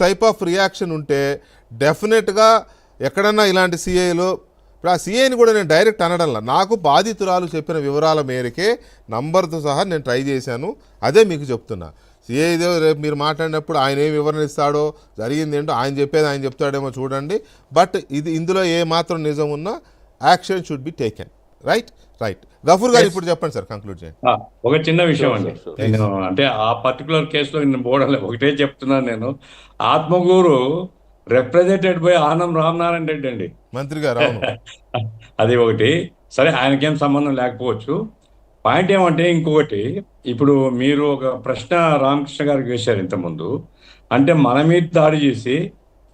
Type of reaction ఉంటే డెఫినెట్గా ఎక్కడన్నా ఇలాంటి సిఐలు ఇప్పుడు ఆ సిఐని కూడా నేను డైరెక్ట్ అనడంలా, నాకు బాధితురాలు చెప్పిన వివరాల మేరకే నంబర్తో సహా నేను ట్రై చేశాను. అదే మీకు చెప్తున్నా. సిఐ రేపు మీరు మాట్లాడినప్పుడు ఆయన ఏం వివరణ ఇస్తాడో జరిగింది ఏంటో ఆయన చెప్పేది ఆయన చెప్తాడేమో చూడండి. బట్ ఇందులో ఏ మాత్రం నిజం ఉన్నా action should be taken. Right. Gafoor garu ఇప్పుడు చెప్పండి సార్, కంక్లూడ్ చేయండి. ఒక చిన్న విషయం అండి, నేను అంటే ఆ పర్టికులర్ కేసులో నేను పోవడం ఒకటే చెప్తున్నాను. నేను ఆత్మగూరు రిప్రజెంటెడ్ బై ఆనం రామనారాయణ రెడ్డి అండి, మంత్రి గారు. అది ఒకటి. సరే, ఆయనకేం సంబంధం లేకపోవచ్చు. పాయింట్ ఏమంటే ఇంకొకటి, ఇప్పుడు మీరు ఒక ప్రశ్న రామకృష్ణ గారికి వేశారు ఇంతకుముందు, అంటే మన మీద దాడి చేసి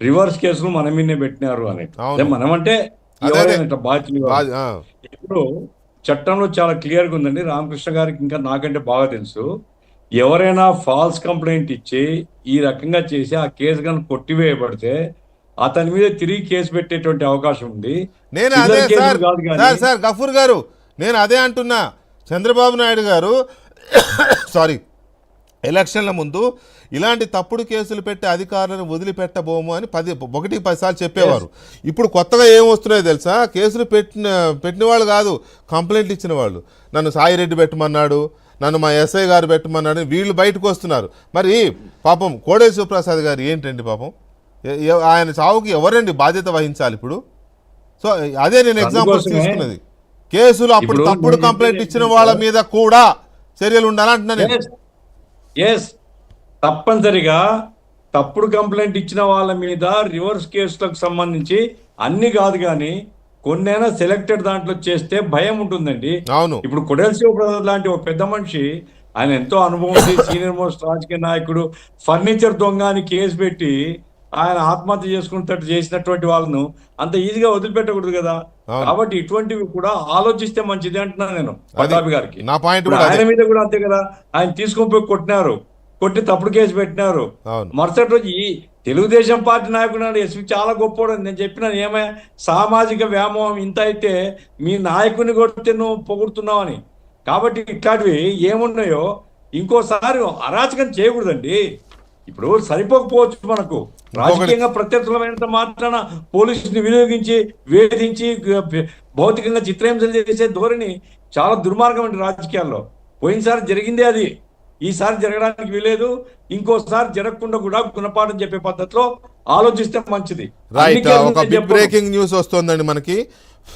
రివర్స్ కేసులు మన మీదనే పెట్టినారు అని. మనం అంటే ఎవరైనా బాధ్యులు. ఇప్పుడు చట్టంలో చాలా క్లియర్గా ఉందండి. రామకృష్ణ గారికి ఇంకా నాకంటే బాగా తెలుసు. ఎవరైనా ఫాల్స్ కంప్లైంట్ ఇచ్చి ఈ రకంగా చేసి ఆ కేసు కనుక కొట్టివేయబడితే అతని మీద తిరిగి కేసు పెట్టేటువంటి అవకాశం ఉంది. నేను అదే సార్ గఫూర్ గారు, నేను అదే అంటున్నా. చంద్రబాబు నాయుడు గారు ఎలక్షన్ల ముందు ఇలాంటి తప్పుడు కేసులు పెట్టి అధికారులను వదిలిపెట్టబోము అని 10 సార్లు చెప్పేవారు. ఇప్పుడు కొత్తగా ఏం వస్తున్నాయో తెలుసా? కేసులు పెట్టిన వాళ్ళు కాదు, కంప్లైంట్లు ఇచ్చిన వాళ్ళు. నన్ను సాయిరెడ్డి పెట్టమన్నాడు, నన్ను మా ఎస్ఐ గారు పెట్టమన్నాడు, వీళ్ళు బయటకు వస్తున్నారు. మరి పాపం కోడెల శివప్రసాద్ గారు ఏంటండి పాపం, ఆయన చావుకి ఎవరండి బాధ్యత వహించాలి ఇప్పుడు? సో అదే నేను ఎగ్జాంపుల్ తీసుకున్నది. కేసులు అప్పుడు తప్పుడు కంప్లైంట్ ఇచ్చిన వాళ్ళ మీద కూడా చర్యలు ఉండాలంటున్నాను నేను. తప్పనిసరిగా తప్పుడు కంప్లైంట్ ఇచ్చిన వాళ్ళ మీద రివర్స్ కేసులకు సంబంధించి అన్ని కాదు, కానీ కొన్నైనా సెలెక్టెడ్ దాంట్లో చేస్తే భయం ఉంటుందండి. అవును. ఇప్పుడు కొడెల శివప్రసాద్ లాంటి ఒక పెద్ద మనిషి, ఆయన ఎంతో అనుభవం ఉంది, సీనియర్ మోస్ట్ రాజకీయ నాయకుడు, ఫర్నిచర్ దొంగ అని కేసు పెట్టి ఆయన ఆత్మహత్య చేసుకున్నట్టు చేసినటువంటి వాళ్ళను అంత ఈజీగా వదిలిపెట్టకూడదు కదా. కాబట్టి ఇటువంటివి కూడా ఆలోచిస్తే మంచిది అంటున్నాను నేను పట్టాభి గారికి. ఆయన మీద కూడా అంతే కదా, ఆయన తీసుకొని పోయి కొట్టి తప్పుడు కేసు పెట్టినారు. మరుసటి రోజు ఈ తెలుగుదేశం పార్టీ నాయకుడు ఎస్వి చాలా గొప్పవాడు నేను చెప్పినాను, ఏమయ్యా సామాజిక వ్యామోహం ఇంత అయితే మీ నాయకుని కొడితే నువ్వు పొగుడుతున్నావు అని. కాబట్టి ఇట్లాంటివి ఏమున్నాయో ఇంకోసారి అరాచకం చేయకూడదండి. ఇప్పుడు సరిపోకపోవచ్చు, మనకు రాజకీయంగా ప్రత్యర్థులమైనంత మాత్రాన పోలీసుని వినియోగించి వేధించి భౌతికంగా చిత్రహింసలు చేసే ధోరణి చాలా దుర్మార్గం అండి రాజకీయాల్లో. పోయినసారి జరిగిందే అది, ఈసారి జరగడానికి వీలేదు. ఇంకోసారి జరగకుండా కూడా గుణపాఠం చెప్పే పద్ధతిలో ఆలోచిస్తే మంచిది. రైట్. ఒక బిగ్ బ్రేకింగ్ న్యూస్ వస్తుందండి మనకి.